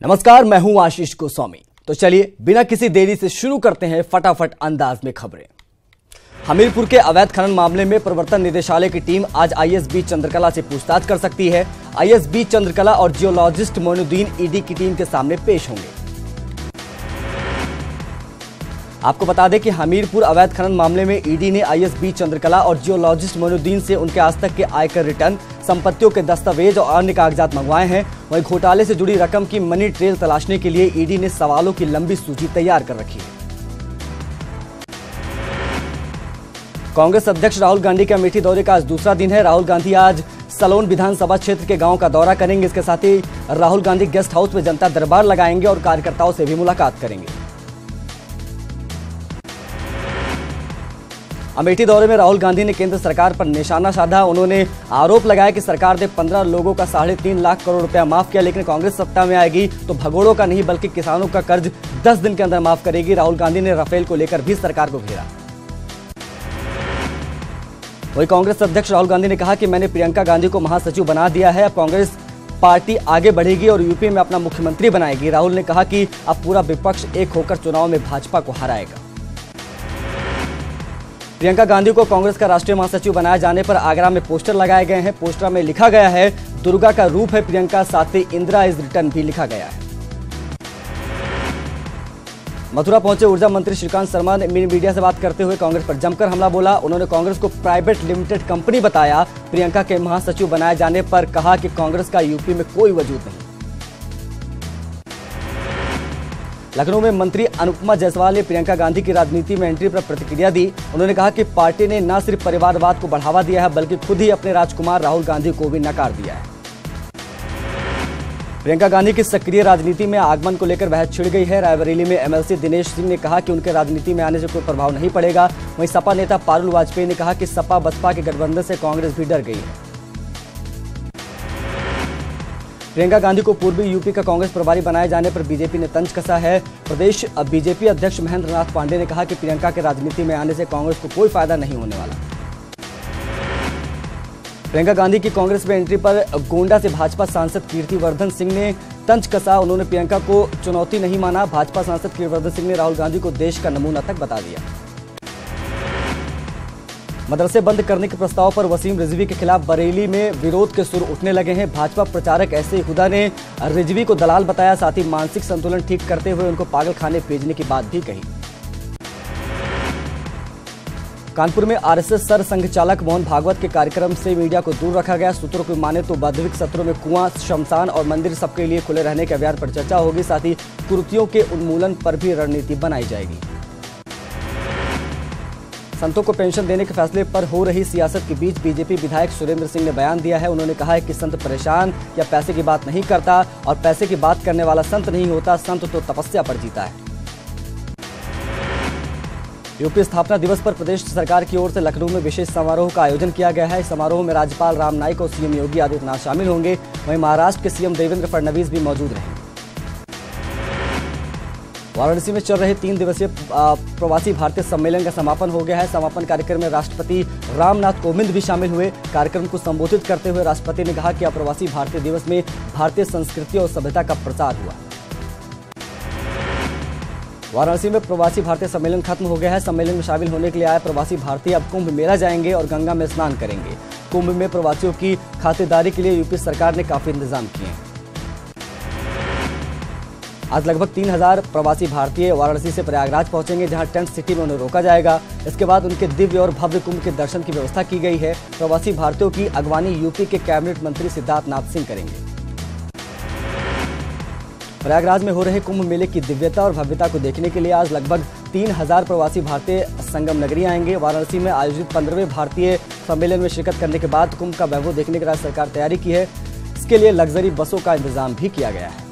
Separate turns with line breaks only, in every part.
नमस्कार, मैं हूं आशीष गोस्वामी। तो चलिए बिना किसी देरी से शुरू करते हैं फटाफट अंदाज में खबरें। हमीरपुर के अवैध खनन मामले में प्रवर्तन निदेशालय की टीम आज आईएसबी चंद्रकला से पूछताछ कर सकती है। आईएसबी चंद्रकला और जियोलॉजिस्ट मोइनुद्दीन ईडी की टीम के सामने पेश होंगे। आपको बता दें कि हमीरपुर अवैध खनन मामले में ईडी ने आईएसबी चंद्रकला और जियोलॉजिस्ट मोइनुद्दीन से उनके आज तक के आयकर रिटर्न, संपत्तियों के दस्तावेज और अन्य कागजात मंगवाए हैं। वहीं घोटाले से जुड़ी रकम की मनी ट्रेल तलाशने के लिए ईडी ने सवालों की लंबी सूची तैयार कर रखी है। कांग्रेस अध्यक्ष राहुल गांधी के अमेठी दौरे का आज दूसरा दिन है। राहुल गांधी आज सलोन विधानसभा क्षेत्र के गांव का दौरा करेंगे। इसके साथ ही राहुल गांधी गेस्ट हाउस में जनता दरबार लगाएंगे और कार्यकर्ताओं से भी मुलाकात करेंगे। अमेठी दौरे में राहुल गांधी ने केंद्र सरकार पर निशाना साधा। उन्होंने आरोप लगाया कि सरकार ने 15 लोगों का 3.5 लाख करोड़ रुपया माफ किया, लेकिन कांग्रेस सत्ता में आएगी तो भगोड़ों का नहीं बल्कि किसानों का कर्ज 10 दिन के अंदर माफ करेगी। राहुल गांधी ने राफेल को लेकर भी सरकार को घेरा। वहीं कांग्रेस अध्यक्ष राहुल गांधी ने कहा कि मैंने प्रियंका गांधी को महासचिव बना दिया है, अब कांग्रेस पार्टी आगे बढ़ेगी और यूपी में अपना मुख्यमंत्री बनाएगी। राहुल ने कहा कि अब पूरा विपक्ष एक होकर चुनाव में भाजपा को हराएगा। प्रियंका गांधी को कांग्रेस का राष्ट्रीय महासचिव बनाए जाने पर आगरा में पोस्टर लगाए गए हैं। पोस्टर में लिखा गया है, दुर्गा का रूप है प्रियंका, साथ ही इंदिरा इज रिटर्न भी लिखा गया है। मथुरा पहुंचे ऊर्जा मंत्री श्रीकांत शर्मा ने मीडिया से बात करते हुए कांग्रेस पर जमकर हमला बोला। उन्होंने कांग्रेस को प्राइवेट लिमिटेड कंपनी बताया। प्रियंका के महासचिव बनाए जाने पर कहा कि कांग्रेस का यूपी में कोई वजूद नहीं। लखनऊ में मंत्री अनुपमा जायसवाल ने प्रियंका गांधी की राजनीति में एंट्री पर प्रतिक्रिया दी। उन्होंने कहा कि पार्टी ने न सिर्फ परिवारवाद को बढ़ावा दिया है बल्कि खुद ही अपने राजकुमार राहुल गांधी को भी नकार दिया है। प्रियंका गांधी की सक्रिय राजनीति में आगमन को लेकर बहस छिड़ गई है। रायबरेली में एमएलसी दिनेश सिंह ने कहा कि उनके राजनीति में आने से कोई प्रभाव नहीं पड़ेगा। वहीं सपा नेता पारुल वाजपेयी ने कहा कि सपा बसपा के गठबंधन से कांग्रेस भी डर गई है। प्रियंका गांधी को पूर्वी यूपी का कांग्रेस प्रभारी बनाए जाने पर बीजेपी ने तंज कसा है। प्रदेश बीजेपी अध्यक्ष महेंद्र नाथ पांडे ने कहा कि प्रियंका के राजनीति में आने से कांग्रेस को कोई फायदा नहीं होने वाला। प्रियंका गांधी की कांग्रेस में एंट्री पर गोंडा से भाजपा सांसद कीर्तिवर्धन सिंह ने तंज कसा। उन्होंने प्रियंका को चुनौती नहीं माना। भाजपा सांसद कीर्तिवर्धन सिंह ने राहुल गांधी को देश का नमूना तक बता दिया। मदरसे बंद करने के प्रस्ताव पर वसीम रिजवी के खिलाफ बरेली में विरोध के सुर उठने लगे हैं। भाजपा प्रचारक एसए हुदा ने रिजवी को दलाल बताया, साथ ही मानसिक संतुलन ठीक करते हुए उनको पागलखाने भेजने की बात भी कही। कानपुर में आरएसएस सर संघ चालक मोहन भागवत के कार्यक्रम से मीडिया को दूर रखा गया। सूत्रों की माने तो वास्तविक सत्रों में कुआं, शमशान और मंदिर सबके लिए खुले रहने के अभियान पर चर्चा होगी। साथ ही कुरीतियों के उन्मूलन पर भी रणनीति बनाई जाएगी। संतों को पेंशन देने के फैसले पर हो रही सियासत के बीच बीजेपी विधायक सुरेंद्र सिंह ने बयान दिया है। उन्होंने कहा है कि संत परेशान या पैसे की बात नहीं करता और पैसे की बात करने वाला संत नहीं होता, संत तो तपस्या पर जीता है। यूपी स्थापना दिवस पर प्रदेश सरकार की ओर से लखनऊ में विशेष समारोह का आयोजन किया गया है। इस समारोह में राज्यपाल राम नाईक और सीएम योगी आदित्यनाथ शामिल होंगे। वहीं महाराष्ट्र के सीएम देवेंद्र फडणवीस भी मौजूद रहेंगे। वाराणसी में चल रहे 3 दिवसीय प्रवासी भारतीय सम्मेलन का समापन हो गया है। समापन कार्यक्रम में राष्ट्रपति रामनाथ कोविंद भी शामिल हुए। कार्यक्रम को संबोधित करते हुए राष्ट्रपति ने कहा कि अप्रवासी भारतीय दिवस में भारतीय संस्कृति और सभ्यता का प्रचार हुआ। वाराणसी में प्रवासी भारतीय सम्मेलन खत्म हो गया है। सम्मेलन में शामिल होने के लिए आए प्रवासी भारतीय अब कुंभ मेला जाएंगे और गंगा में स्नान करेंगे। कुंभ में प्रवासियों की खातिरदारी के लिए यूपी सरकार ने काफी इंतजाम किए हैं। आज लगभग 3000 प्रवासी भारतीय वाराणसी से प्रयागराज पहुंचेंगे, जहां टेंट सिटी में उन्हें रोका जाएगा। इसके बाद उनके दिव्य और भव्य कुंभ के दर्शन की व्यवस्था की गई है। प्रवासी भारतीयों की अगवानी यूपी के कैबिनेट मंत्री सिद्धार्थ नाथ सिंह करेंगे। प्रयागराज में हो रहे कुंभ मेले की दिव्यता और भव्यता को देखने के लिए आज लगभग 3000 प्रवासी भारतीय संगम नगरी आएंगे। वाराणसी में आयोजित 15वें भारतीय सम्मेलन में शिरकत करने के बाद कुंभ का वैभव देखने की राज्य सरकार तैयारी की है। इसके लिए लग्जरी बसों का इंतजाम भी किया गया है।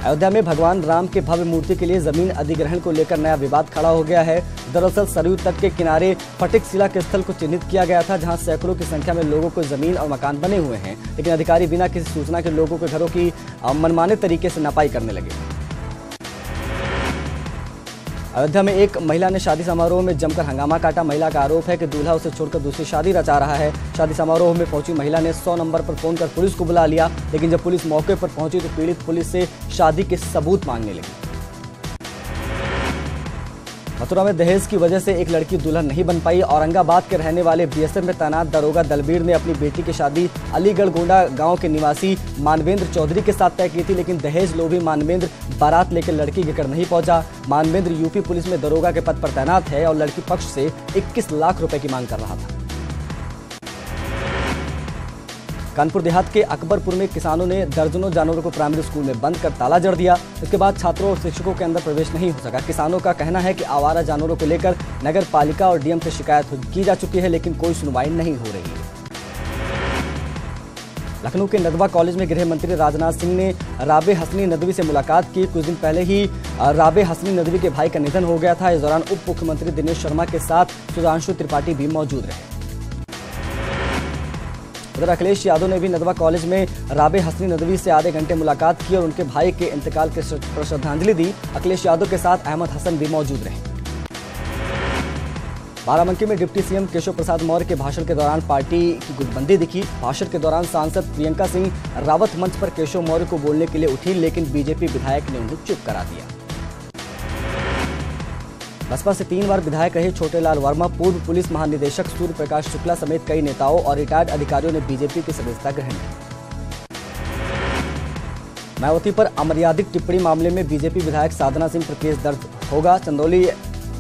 अयोध्या में भगवान राम के भव्य मूर्ति के लिए जमीन अधिग्रहण को लेकर नया विवाद खड़ा हो गया है। दरअसल सरयू तट के किनारे फटिक शिला के स्थल को चिन्हित किया गया था, जहां सैकड़ों की संख्या में लोगों को जमीन और मकान बने हुए हैं, लेकिन अधिकारी बिना किसी सूचना के लोगों के घरों की मनमाने तरीके से नपाई करने लगे। अयोध्या में एक महिला ने शादी समारोह में जमकर हंगामा काटा। महिला का आरोप है कि दूल्हा उसे छोड़कर दूसरी शादी रचा रहा है। शादी समारोह में पहुंची महिला ने 100 नंबर पर फोन कर पुलिस को बुला लिया, लेकिन जब पुलिस मौके पर पहुंची तो पीड़ित पुलिस से शादी के सबूत मांगने लगी। मथुरा में दहेज की वजह से एक लड़की दुल्हन नहीं बन पाई। औरंगाबाद के रहने वाले बीएसएफ में तैनात दरोगा दलबीर ने अपनी बेटी की शादी अलीगढ़ गोंडा गांव के निवासी मानवेंद्र चौधरी के साथ तय की थी, लेकिन दहेज लोभी मानवेंद्र बारात लेकर लड़की के घर नहीं पहुंचा। मानवेंद्र यूपी पुलिस में दरोगा के पद पर तैनात है और लड़की पक्ष से 21 लाख रुपए की मांग कर रहा था। कानपुर देहात के अकबरपुर में किसानों ने दर्जनों जानवरों को प्राइमरी स्कूल में बंद कर ताला जड़ दिया। इसके बाद छात्रों और शिक्षकों के अंदर प्रवेश नहीं हो सका। किसानों का कहना है कि आवारा जानवरों को लेकर नगर पालिका और डीएम से शिकायत की जा चुकी है, लेकिन कोई सुनवाई नहीं हो रही है। लखनऊ के नदवा कॉलेज में गृह मंत्री राजनाथ सिंह ने राबे हसनी नदवी से मुलाकात की। कुछ दिन पहले ही राबे हसनी नदवी के भाई का निधन हो गया था। इस दौरान उप मुख्यमंत्री दिनेश शर्मा के साथ सुधांशु त्रिपाठी भी मौजूद रहे। उधर अखिलेश यादव ने भी नदवा कॉलेज में राबे हसनी नदवी से आधे घंटे मुलाकात की और उनके भाई के इंतकाल के पर श्रद्धांजलि दी। अखिलेश यादव के साथ अहमद हसन भी मौजूद रहे। बाराबंकी में डिप्टी सीएम केशव प्रसाद मौर्य के भाषण के दौरान पार्टी की गुटबंदी दिखी। भाषण के दौरान सांसद प्रियंका सिंह रावत मंच पर केशव मौर्य को बोलने के लिए उठी, लेकिन बीजेपी विधायक ने उन्हें चुप करा दिया। बसपा से 3 बार विधायक रहे छोटेलाल वर्मा, पूर्व पुलिस महानिदेशक सूर्य प्रकाश शुक्ला समेत कई नेताओं और रिटायर्ड अधिकारियों ने बीजेपी की सदस्यता ग्रहण की। मायावती पर अमर्यादित टिप्पणी मामले में बीजेपी विधायक साधना सिंह पर केस दर्ज होगा। चंदौली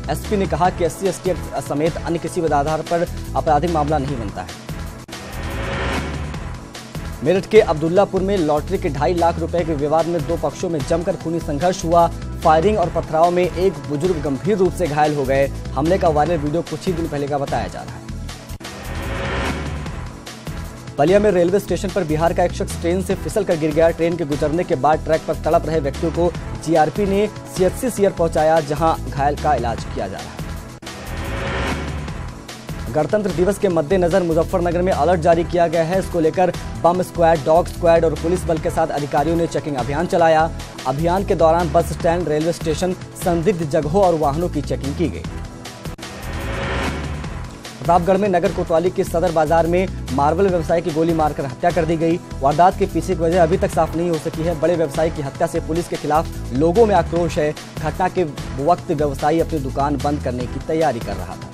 एसपी ने कहा कि SC/ST एक्ट समेत अन्य किसी भी आधार पर आपराधिक मामला नहीं बनता है। मेरठ के अब्दुल्लापुर में लॉटरी के 2.5 लाख रुपए के विवाद में 2 पक्षों में जमकर खूनी संघर्ष हुआ। फायरिंग और पथराव में एक बुजुर्ग गंभीर रूप से घायल हो गए। हमले का वायरल वीडियो कुछ ही दिन पहले का बताया जा रहा है। बलिया में रेलवे स्टेशन पर बिहार का एक शख्स ट्रेन से फिसल कर गिर गया। ट्रेन के गुजरने के बाद ट्रैक पर तड़प रहे व्यक्तियों को जीआरपी ने CHC सियर पहुंचाया, जहां घायल का इलाज किया जा रहा है। गणतंत्र दिवस के मद्देनजर मुजफ्फरनगर में अलर्ट जारी किया गया है। इसको लेकर बम स्क्वाड, डॉग स्क्वाड और पुलिस बल के साथ अधिकारियों ने चेकिंग अभियान चलाया। अभियान के दौरान बस स्टैंड, रेलवे स्टेशन, संदिग्ध जगहों और वाहनों की चेकिंग की गई। प्रतापगढ़ में नगर कोतवाली के सदर बाजार में मार्बल व्यवसायी की गोली मारकर हत्या कर दी गई। वारदात के पीछे की वजह अभी तक साफ नहीं हो सकी है। बड़े व्यवसायी की हत्या से पुलिस के खिलाफ लोगों में आक्रोश है। घटना के वक्त व्यवसायी अपनी दुकान बंद करने की तैयारी कर रहा था।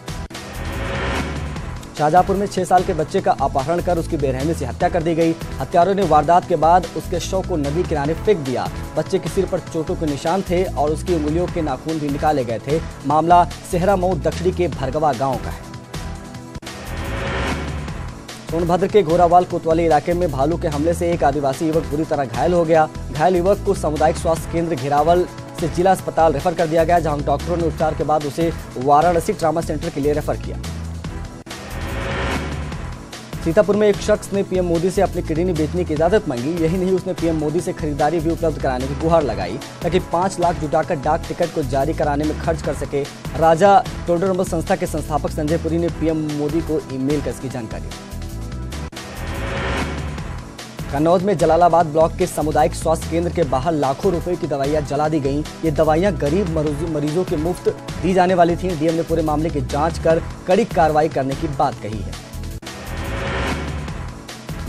शाहजहांपुर में 6 साल के बच्चे का अपहरण कर उसकी बेरहमी से हत्या कर दी गई। हत्यारों ने वारदात के बाद उसके शव को नदी किनारे फेंक दिया। बच्चे के सिर पर चोटों के निशान थे और उसकी उंगलियों के नाखून भी निकाले गए थे। मामला सेहरा मऊ दक्षिणी के भरगवा गांव का है। सोनभद्र के घोरावाल कोतवाली इलाके में भालू के हमले से एक आदिवासी युवक बुरी तरह घायल हो गया। घायल युवक को सामुदायिक स्वास्थ्य केंद्र घेरावल से जिला अस्पताल रेफर कर दिया गया, जहां डॉक्टरों ने उपचार के बाद उसे वाराणसी ट्रामा सेंटर के लिए रेफर किया। सीतापुर में एक शख्स ने पीएम मोदी से अपनी किडनी बेचने की इजाजत मांगी। यही नहीं, उसने पीएम मोदी से खरीदारी भी उपलब्ध कराने की गुहार लगाई ताकि 5 लाख जुटाकर डाक टिकट को जारी कराने में खर्च कर सके। राजा टोडरमल संस्था के संस्थापक संजय पुरी ने पीएम मोदी को ईमेल कर इसकी जानकारी दी। कन्नौज में जलालाबाद ब्लॉक के सामुदायिक स्वास्थ्य केंद्र के बाहर लाखों रुपए की दवाइयां जला दी गईं। ये दवाइयां गरीब मरीजों के मुफ्त दी जाने वाली थीं। डीएम ने पूरे मामले की जांच कर कड़ी कार्रवाई करने की बात कही है।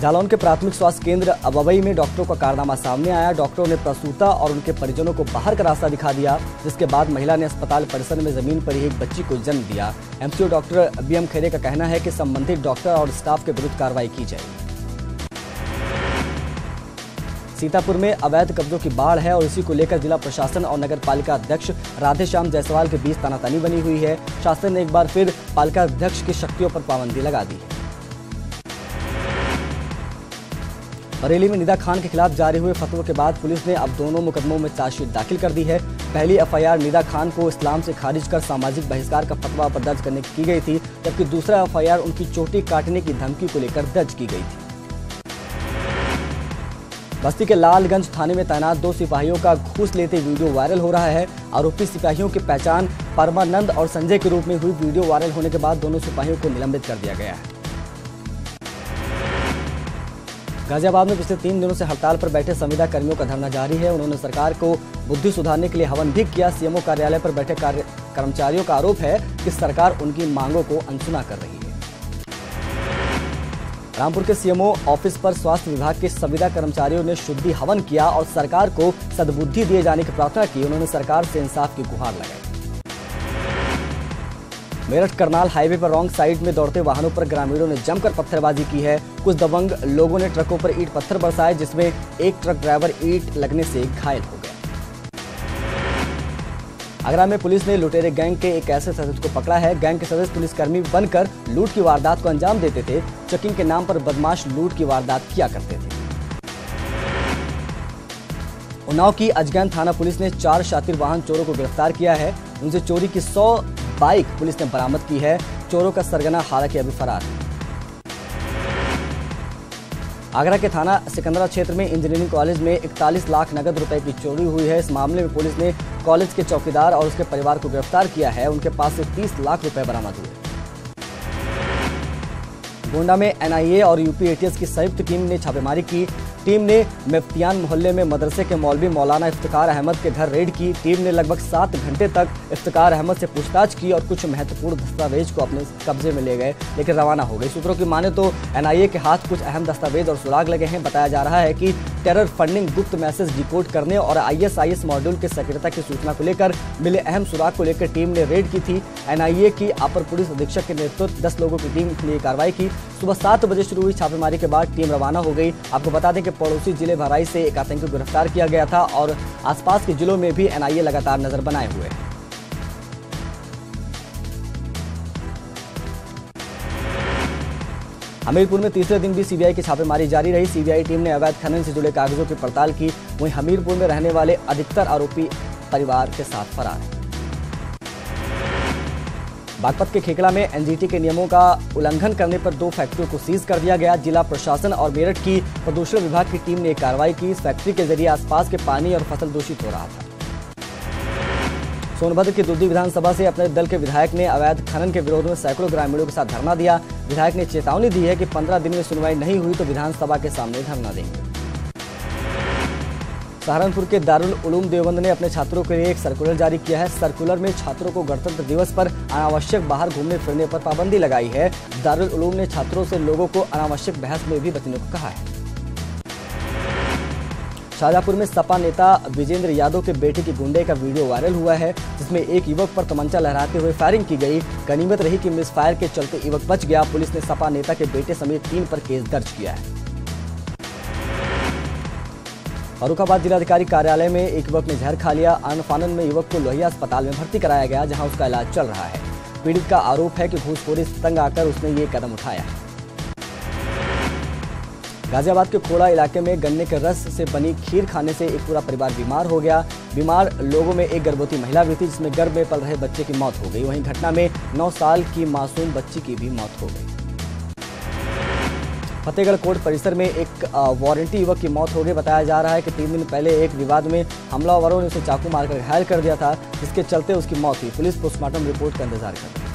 जालौन के प्राथमिक स्वास्थ्य केंद्र अबवई में डॉक्टरों का कारनामा सामने आया। डॉक्टरों ने प्रसूता और उनके परिजनों को बाहर का रास्ता दिखा दिया, जिसके बाद महिला ने अस्पताल परिसर में जमीन पर ही एक बच्ची को जन्म दिया। एमसीओ डॉक्टर BM खेरे का कहना है कि संबंधित डॉक्टर और स्टाफ के विरुद्ध कार्रवाई की जाएगी। सीतापुर में अवैध कब्जों की बाढ़ है और इसी को लेकर जिला प्रशासन और नगर पालिका अध्यक्ष राधेश्याम जायसवाल के बीच तनातनी बनी हुई है। शासन ने एक बार फिर पालिका अध्यक्ष की शक्तियों पर पाबंदी लगा दी है। बरेली में निदा खान के खिलाफ जारी हुए फतवे के बाद पुलिस ने अब दोनों मुकदमों में चार्जशीट दाखिल कर दी है। पहली FIR निदा खान को इस्लाम से खारिज कर सामाजिक बहिष्कार का फतवा पर दर्ज करने की गई थी, जबकि दूसरा FIR उनकी चोटी काटने की धमकी को लेकर दर्ज की गई थी। बस्ती के लालगंज थाने में तैनात 2 सिपाहियों का घूस लेते वीडियो वायरल हो रहा है। आरोपी सिपाहियों की पहचान परमानंद और संजय के रूप में हुई। वीडियो वायरल होने के बाद दोनों सिपाहियों को निलंबित कर दिया गया है। गाजियाबाद में पिछले 3 दिनों से हड़ताल पर बैठे संविदा कर्मियों का धरना जारी है। उन्होंने सरकार को बुद्धि सुधारने के लिए हवन भी किया। सीएमओ कार्यालय पर बैठे कर्मचारियों का आरोप है कि सरकार उनकी मांगों को अनसुना कर रही है। रामपुर के सीएमओ ऑफिस पर स्वास्थ्य विभाग के संविदा कर्मचारियों ने शुद्धि हवन किया और सरकार को सद्बुद्धि दिए जाने की प्रार्थना की। उन्होंने सरकार से इंसाफ की गुहार लगाई। मेरठ करनाल हाईवे पर रॉन्ग साइड में दौड़ते वाहनों पर ग्रामीणों ने जमकर पत्थरबाजी की है। कुछ दबंग लोगों ने ट्रकों पर ईंट पत्थर बरसाए, जिसमें एक ट्रक ड्राइवर ईंट लगने से घायल हो गया। आगरा में पुलिस ने लुटेरे गैंग के एक ऐसे सदस्य को पकड़ा है। गैंग के सदस्य पुलिसकर्मी बनकर लूट की वारदात को अंजाम देते थे। चेकिंग के नाम पर बदमाश लूट की वारदात किया करते थे। उन्नाव की अजगैन थाना पुलिस ने 4 शातिर वाहन चोरों को गिरफ्तार किया है। उनसे चोरी की 100 बाइक पुलिस ने बरामद की है। चोरों का सरगना हालांकि अभी फरार है। आगरा के थाना सिकंदरा क्षेत्र में इंजीनियरिंग कॉलेज में 41 लाख नगद रुपए की चोरी हुई है। इस मामले में पुलिस ने कॉलेज के चौकीदार और उसके परिवार को गिरफ्तार किया है। उनके पास से 30 लाख रुपए बरामद हुए। गोंडा में एनआईए और यूपी एटीएस की संयुक्त टीम ने छापेमारी की। टीम ने मेफ्तियान मोहल्ले में मदरसे के मौलवी मौलाना इफ्तिकार अहमद के घर रेड की। टीम ने लगभग 7 घंटे तक इफ्तिकार अहमद से पूछताछ की और कुछ महत्वपूर्ण दस्तावेज को अपने कब्जे में ले गए, लेकिन रवाना हो गए। सूत्रों की माने तो एनआईए के हाथ कुछ अहम दस्तावेज और सुराग लगे हैं। बताया जा रहा है कि टेरर फंडिंग, गुप्त मैसेज डिकोड करने और आईएसआईएस मॉड्यूल के सक्रियता की सूचना को लेकर मिले अहम सुराग को लेकर टीम ने रेड की थी। एनआईए की अपर पुलिस अधीक्षक के नेतृत्व 10 लोगों की टीम ने कार्रवाई की। सुबह 7 बजे शुरू हुई छापेमारी के बाद टीम रवाना हो गई। आपको बता दें कि पड़ोसी जिले बहराइच से एक आतंकी को गिरफ्तार किया गया था और आसपास के जिलों में भी एनआईए लगातार नजर बनाए हुए है। हमीरपुर में तीसरे दिन भी सीबीआई की छापेमारी जारी रही। सीबीआई टीम ने अवैध खनन से जुड़े कागजों की पड़ताल की। वहीं हमीरपुर में रहने वाले अधिकतर आरोपी परिवार के साथ फरार हैं। बागपत के खेकड़ा में एनजीटी के नियमों का उल्लंघन करने पर 2 फैक्ट्रियों को सीज कर दिया गया। जिला प्रशासन और मेरठ की प्रदूषण विभाग की टीम ने कार्रवाई की। इस फैक्ट्री के जरिए आसपास के पानी और फसल दूषित हो रहा था। सोनभद्र की दुद्दी विधानसभा से अपने दल के विधायक ने अवैध खनन के विरोध में सैकड़ों ग्रामीणों के साथ धरना दिया। विधायक ने चेतावनी दी है कि 15 दिन में सुनवाई नहीं हुई तो विधानसभा के सामने धरना देंगे। सहारनपुर के दारुल उलूम देवबंद ने अपने छात्रों के लिए एक सर्कुलर जारी किया है। सर्कुलर में छात्रों को गणतंत्र दिवस पर अनावश्यक बाहर घूमने फिरने पर पाबंदी लगाई है। दारुल उलूम ने छात्रों से लोगों को अनावश्यक बहस में भी बचने को कहा है। शाहजहांपुर में सपा नेता विजेंद्र यादव के बेटे की गुंडे का वीडियो वायरल हुआ है, जिसमें एक युवक पर तमंचा लहराते हुए फायरिंग की गई। गनीमत रही कि मिस फायर के चलते युवक बच गया। पुलिस ने सपा नेता के बेटे समेत 3 पर केस दर्ज किया है। फर्रुखाबाद जिलाधिकारी कार्यालय में एक युवक ने जहर खा लिया। अनफानन में युवक को लोहिया अस्पताल में भर्ती कराया गया, जहां उसका इलाज चल रहा है। पीड़ित का आरोप है कि घूसखोरी से तंग आकर उसने ये कदम उठाया है। गाजियाबाद के खोड़ा इलाके में गन्ने के रस से बनी खीर खाने से एक पूरा परिवार बीमार हो गया। बीमार लोगों में एक गर्भवती महिला भी थी, जिसमें गर्भ में पल रहे बच्चे की मौत हो गई। वहीं घटना में 9 साल की मासूम बच्ची की भी मौत हो गई। फतेहगढ़ कोर्ट परिसर में एक वारंटी युवक की मौत हो गई। बताया जा रहा है कि 3 दिन पहले एक विवाद में हमलावरों ने उसे चाकू मारकर घायल कर दिया था, जिसके चलते उसकी मौत हुई। पुलिस पोस्टमार्टम रिपोर्ट का इंतजार कर रही है।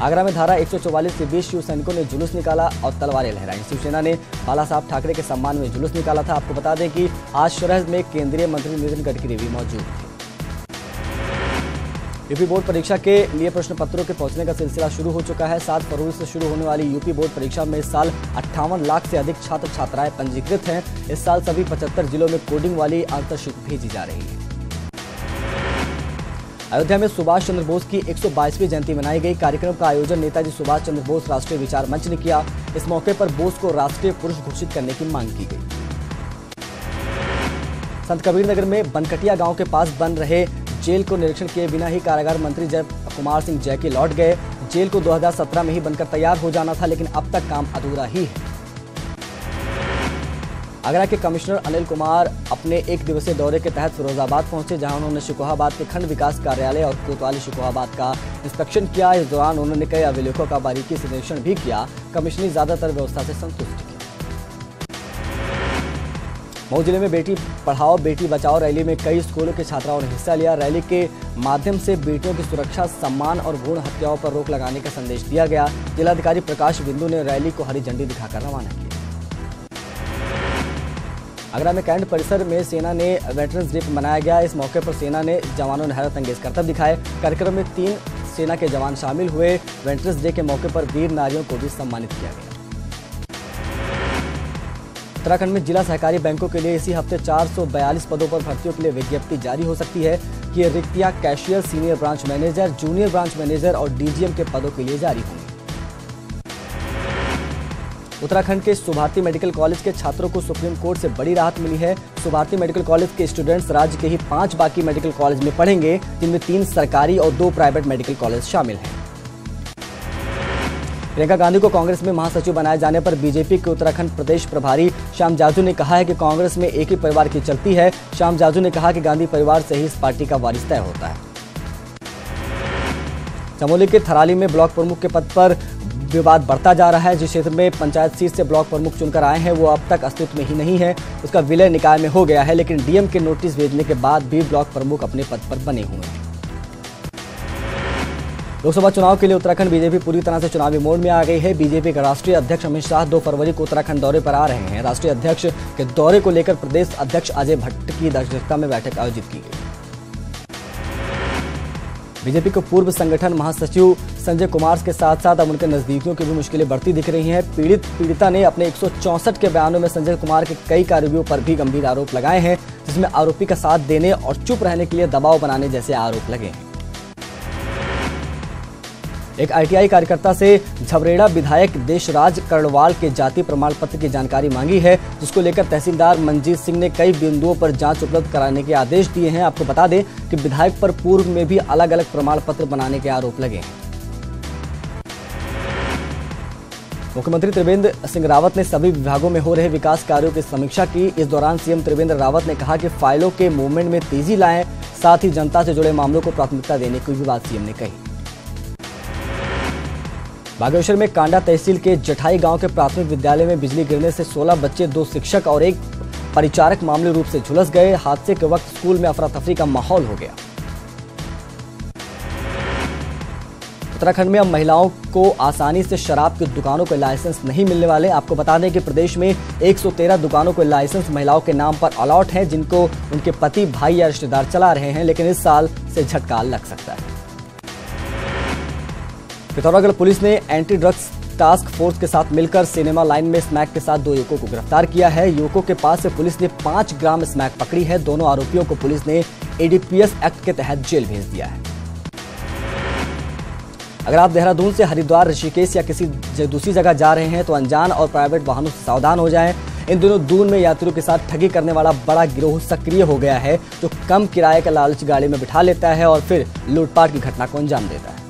आगरा में धारा 144 के बीच शिव सैनिकों ने जुलूस निकाला और तलवारें लहराई। शिवसेना ने बाला साहब ठाकरे के सम्मान में जुलूस निकाला था। आपको बता दें कि आज शहर में केंद्रीय मंत्री नितिन गडकरी भी मौजूद थे। यूपी बोर्ड परीक्षा के लिए प्रश्न पत्रों के पहुंचने का सिलसिला शुरू हो चुका है। 7 फरवरी से शुरू होने वाली यूपी बोर्ड परीक्षा में इस साल 58 लाख से अधिक छात्र छात्राएं पंजीकृत हैं। इस साल सभी 75 जिलों में कोडिंग वाली आंतरशिट भेजी जा रही है। अयोध्या में सुभाष चंद्र बोस की 122वीं जयंती मनाई गई। कार्यक्रम का आयोजन नेताजी सुभाष चंद्र बोस राष्ट्रीय विचार मंच ने किया। इस मौके पर बोस को राष्ट्रीय पुरुष घोषित करने की मांग की गई। संत कबीर नगर में बनकटिया गांव के पास बन रहे जेल को निरीक्षण किए बिना ही कारागार मंत्री जय कुमार सिंह जैकी लौट गए। जेल को 2017 में ही बनकर तैयार हो जाना था, लेकिन अब तक काम अधूरा ही है। आगरा के कमिश्नर अनिल कुमार अपने 1 दिवसीय दौरे के तहत फिरोजाबाद पहुंचे, जहां उन्होंने शिकोहाबाद के खंड विकास कार्यालय और कोतवाली शिकोहाबाद का इंस्पेक्शन किया। इस दौरान उन्होंने कई अभिलेखों का बारीकी से निरीक्षण भी किया। कमिश्नर ज्यादातर व्यवस्था से संतुष्ट थी। मऊ जिले में बेटी पढ़ाओ बेटी बचाओ रैली में कई स्कूलों के छात्राओं ने हिस्सा लिया। रैली के माध्यम से बेटियों की सुरक्षा, सम्मान और भ्रूण हत्याओं पर रोक लगाने का संदेश दिया गया। जिलाधिकारी प्रकाश बिंदु ने रैली को हरी झंडी दिखाकर रवाना किया। आगरा में कैंट परिसर में सेना ने वेटरन्स डे मनाया गया। इस मौके पर सेना ने जवानों ने हैरत अंगेज करतब दिखाए। कार्यक्रम में 3 सेना के जवान शामिल हुए। वेटरन्स डे के मौके पर वीर नारियों को भी सम्मानित किया गया। उत्तराखंड में जिला सहकारी बैंकों के लिए इसी हफ्ते 442 पदों पर भर्तियों के लिए विज्ञप्ति जारी हो सकती है। ये रिक्तियां cashier, senior branch manager, junior branch manager और डीजीएम के पदों के लिए जारी होंगी। उत्तराखंड के सुभारती मेडिकल कॉलेज के छात्रों को सुप्रीम कोर्ट से बड़ी राहत मिली है। सुभारती मेडिकल कॉलेज के स्टूडेंट्स राज्य के ही 5 बाकी मेडिकल कॉलेज में पढ़ेंगे, जिनमें 3 सरकारी और 2 प्राइवेट मेडिकल कॉलेज शामिल हैं। प्रियंका गांधी को कांग्रेस में महासचिव बनाए जाने पर बीजेपी के उत्तराखंड प्रदेश प्रभारी श्याम जाजू ने कहा है कि कांग्रेस में एक ही परिवार की चलती है। श्याम जाजू ने कहा कि गांधी परिवार से ही इस पार्टी का वारिस तय होता है। चमोली के थराली में ब्लॉक प्रमुख के पद पर विवाद बढ़ता जा रहा है। जिस क्षेत्र में पंचायत सीट से ब्लॉक प्रमुख चुनकर आए हैं वो अब तक अस्तित्व में ही नहीं है। उसका विलय निकाय में हो गया है, लेकिन डीएम के नोटिस भेजने के बाद भी ब्लॉक प्रमुख अपने पद पर बने हुए हैं। लोकसभा चुनाव के लिए उत्तराखंड बीजेपी पूरी तरह से चुनावी मोड में आ गई है। बीजेपी के राष्ट्रीय अध्यक्ष अमित शाह 2 फरवरी को उत्तराखंड दौरे पर आ रहे हैं। राष्ट्रीय अध्यक्ष के दौरे को लेकर प्रदेश अध्यक्ष अजय भट्ट की अध्यक्षता में बैठक आयोजित की गई। बीजेपी के पूर्व संगठन महासचिव संजय कुमार के साथ साथ अब उनके नजदीकियों की भी मुश्किलें बढ़ती दिख रही हैं। पीड़िता ने अपने 164 के बयानों में संजय कुमार के कई कार्रवाइयों पर भी गंभीर आरोप लगाए हैं, जिसमें आरोपी का साथ देने और चुप रहने के लिए दबाव बनाने जैसे आरोप लगे हैं। एक आईटीआई कार्यकर्ता से झबरेड़ा विधायक देशराज कर्णवाल के जाति प्रमाण पत्र की जानकारी मांगी है, जिसको लेकर तहसीलदार मनजीत सिंह ने कई बिंदुओं पर जांच उपलब्ध कराने के आदेश दिए हैं। आपको बता दें कि विधायक पर पूर्व में भी अलग अलग प्रमाण पत्र बनाने के आरोप लगे हैं। मुख्यमंत्री त्रिवेंद्र सिंह रावत ने सभी विभागों में हो रहे विकास कार्यों की समीक्षा की। इस दौरान सीएम त्रिवेंद्र रावत ने कहा कि फाइलों के मूवमेंट में तेजी लाएं, साथ ही जनता से जुड़े मामलों को प्राथमिकता देने की भी बात सीएम ने कही। बागेश्वर में कांडा तहसील के जठाई गांव के प्राथमिक विद्यालय में बिजली गिरने से 16 बच्चे, 2 शिक्षक और 1 परिचारक मामूली रूप से झुलस गए। हादसे के वक्त स्कूल में अफरा तफरी का माहौल हो गया। उत्तराखंड में अब महिलाओं को आसानी से शराब की दुकानों के लाइसेंस नहीं मिलने वाले। आपको बता दें कि प्रदेश में 113 दुकानों के लाइसेंस महिलाओं के नाम पर अलॉट है, जिनको उनके पति, भाई या रिश्तेदार चला रहे हैं, लेकिन इस साल से झटका लग सकता है। पिथौरागढ़ पुलिस ने एंटी ड्रग्स टास्क फोर्स के साथ मिलकर सिनेमा लाइन में स्मैक के साथ 2 युवकों को गिरफ्तार किया है। युवकों के पास से पुलिस ने 5 ग्राम स्मैक पकड़ी है। दोनों आरोपियों को पुलिस ने एडीपीएस एक्ट के तहत जेल भेज दिया है। अगर आप देहरादून से हरिद्वार, ऋषिकेश या किसी दूसरी जगह जा रहे हैं तो अनजान और प्राइवेट वाहनों से सावधान हो जाएं। इन दिनों दून में यात्रियों के साथ ठगी करने वाला बड़ा गिरोह सक्रिय हो गया है, जो कम किराए का लालच गाड़ी में बिठा लेता है और फिर लूटपाट की घटना को अंजाम देता है।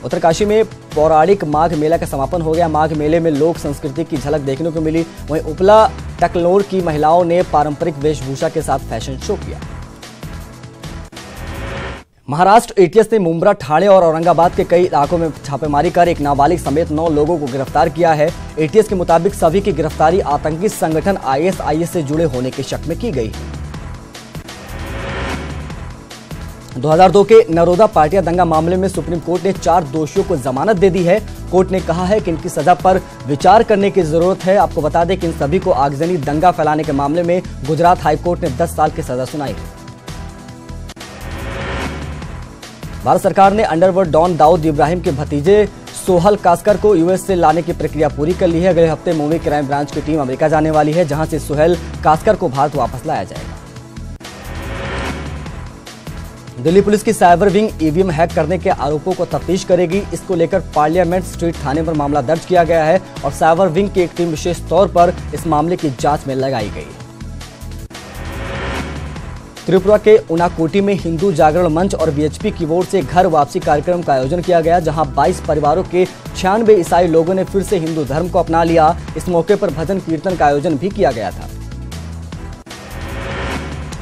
उत्तरकाशी में पौराणिक माघ मेला का समापन हो गया। माघ मेले में लोक संस्कृति की झलक देखने को मिली। वहीं उपला टकलोर की महिलाओं ने पारंपरिक वेशभूषा के साथ फैशन शो किया। महाराष्ट्र एटीएस ने मुंब्रा, ठाणे और औरंगाबाद के कई इलाकों में छापेमारी कर एक नाबालिग समेत 9 लोगों को गिरफ्तार किया है। एटीएस के मुताबिक सभी की गिरफ्तारी आतंकी संगठन आईएसआईएस से जुड़े होने के शक में की गई है। 2002 के नरोदा पाटिया दंगा मामले में सुप्रीम कोर्ट ने 4 दोषियों को जमानत दे दी है। कोर्ट ने कहा है कि इनकी सजा पर विचार करने की जरूरत है। आपको बता दें कि इन सभी को आगजनी दंगा फैलाने के मामले में गुजरात हाईकोर्ट ने 10 साल की सजा सुनाई है। भारत सरकार ने अंडरवर्ल्ड डॉन दाऊद इब्राहिम के भतीजे सोहल कास्कर को यूएस से लाने की प्रक्रिया पूरी कर ली है। अगले हफ्ते मुंबई क्राइम ब्रांच की टीम अमेरिका जाने वाली है, जहां से सोहेल कास्कर को भारत वापस लाया जाएगा। दिल्ली पुलिस की साइबर विंग ईवीएम हैक करने के आरोपों को तफ्तीश करेगी। इसको लेकर पार्लियामेंट स्ट्रीट थाने पर मामला दर्ज किया गया है और साइबर विंग की एक टीम विशेष तौर पर इस मामले की जांच में लगाई गई है। त्रिपुरा के उनाकोटी में हिंदू जागरण मंच और बीएचपी की ओर से घर वापसी कार्यक्रम का आयोजन किया गया, जहां 22 परिवारों के 96 ईसाई लोगों ने फिर से हिंदू धर्म को अपना लिया। इस मौके पर भजन कीर्तन का आयोजन भी किया गया था।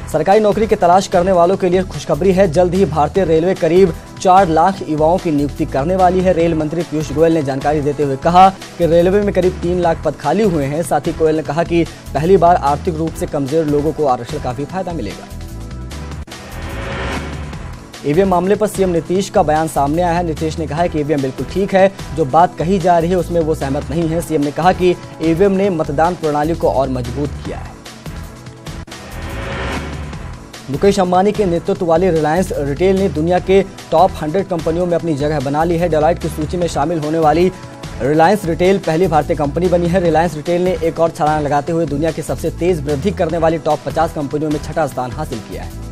सरकारी नौकरी की तलाश करने वालों के लिए खुशखबरी है। जल्द ही भारतीय रेलवे करीब 4 लाख युवाओं की नियुक्ति करने वाली है। रेल मंत्री पीयूष गोयल ने जानकारी देते हुए कहा कि रेलवे में करीब 3 लाख पद खाली हुए हैं। साथ ही गोयल ने कहा कि पहली बार आर्थिक रूप से कमजोर लोगों को आरक्षण का भी फायदा मिलेगा। ईवीएम मामले पर सीएम नीतीश का बयान सामने आया है। नीतीश ने कहा है कि ईवीएम बिल्कुल ठीक है, जो बात कही जा रही है उसमें वो सहमत नहीं है। सीएम ने कहा कि ईवीएम ने मतदान प्रणाली को और मजबूत किया है। मुकेश अंबानी के नेतृत्व वाली रिलायंस रिटेल ने दुनिया के टॉप 100 कंपनियों में अपनी जगह बना ली है। डेलॉयट की सूची में शामिल होने वाली रिलायंस रिटेल पहली भारतीय कंपनी बनी है। रिलायंस रिटेल ने एक और छलांग लगाते हुए दुनिया की सबसे तेज वृद्धि करने वाली टॉप 50 कंपनियों में 6ठा स्थान हासिल किया है।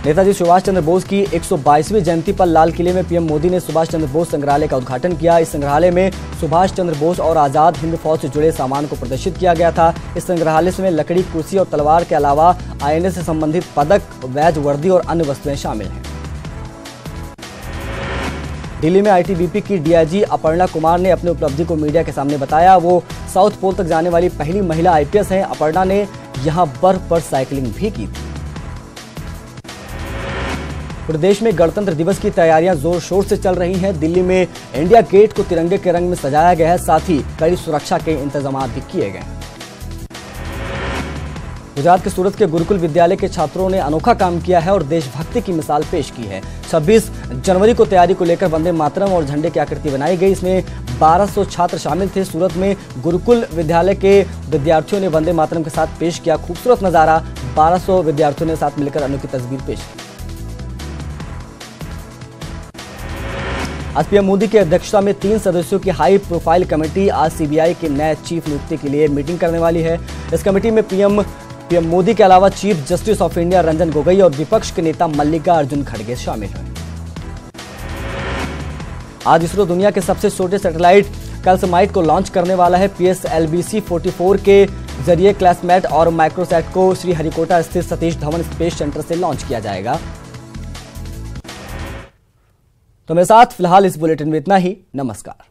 नेताजी सुभाष चंद्र बोस की 122वीं जयंती पर लाल किले में पीएम मोदी ने सुभाष चंद्र बोस संग्रहालय का उद्घाटन किया। इस संग्रहालय में सुभाष चंद्र बोस और आजाद हिंद फौज से जुड़े सामान को प्रदर्शित किया गया था। इस संग्रहालय में लकड़ी, कुर्सी और तलवार के अलावा आईएनए से संबंधित पदक, बैज, वर्दी और अन्य वस्तुएं शामिल हैं। दिल्ली में आईटीबीपी की डीआईजी अपर्णा कुमार ने अपनी उपलब्धि को मीडिया के सामने बताया। वो साउथ पोल तक जाने वाली पहली महिला आईपीएस हैं। अपर्णा ने यहां बर्फ पर साइकिलिंग भी की थी। प्रदेश में गणतंत्र दिवस की तैयारियां जोर शोर से चल रही हैं। दिल्ली में इंडिया गेट को तिरंगे के रंग में सजाया गया है। साथ ही कड़ी सुरक्षा के इंतजाम भी किए गए हैं। गुजरात के सूरत के गुरुकुल विद्यालय के छात्रों ने अनोखा काम किया है और देशभक्ति की मिसाल पेश की है। 26 जनवरी को तैयारी को लेकर वंदे मातरम और झंडे की आकृति बनाई गई। इसमें 1200 छात्र शामिल थे। सूरत में गुरुकुल विद्यालय के विद्यार्थियों ने वंदे मातरम के साथ पेश किया खूबसूरत नजारा। 1200 विद्यार्थियों ने साथ मिलकर अनोखी तस्वीर पेश की। आज पीएम मोदी की अध्यक्षता में 3 सदस्यों की हाई प्रोफाइल कमेटी आज सीबीआई के नए चीफ नियुक्ति के लिए मीटिंग करने वाली है। इस कमेटी में पीएम मोदी के अलावा chief justice of India Ranjan Gogoi और विपक्ष के नेता मल्लिकार्जुन खड़गे शामिल हैं। आज इसरो दुनिया के सबसे छोटे सैटेलाइट कैल्समाइट को लॉन्च करने वाला है। PSLV-44 के जरिए क्लासमेट और माइक्रोसैट को श्रीहरिकोटा स्थित सतीश धवन स्पेस सेंटर से लॉन्च किया जाएगा। तो मेरे साथ फिलहाल इस बुलेटिन में इतना ही। नमस्कार।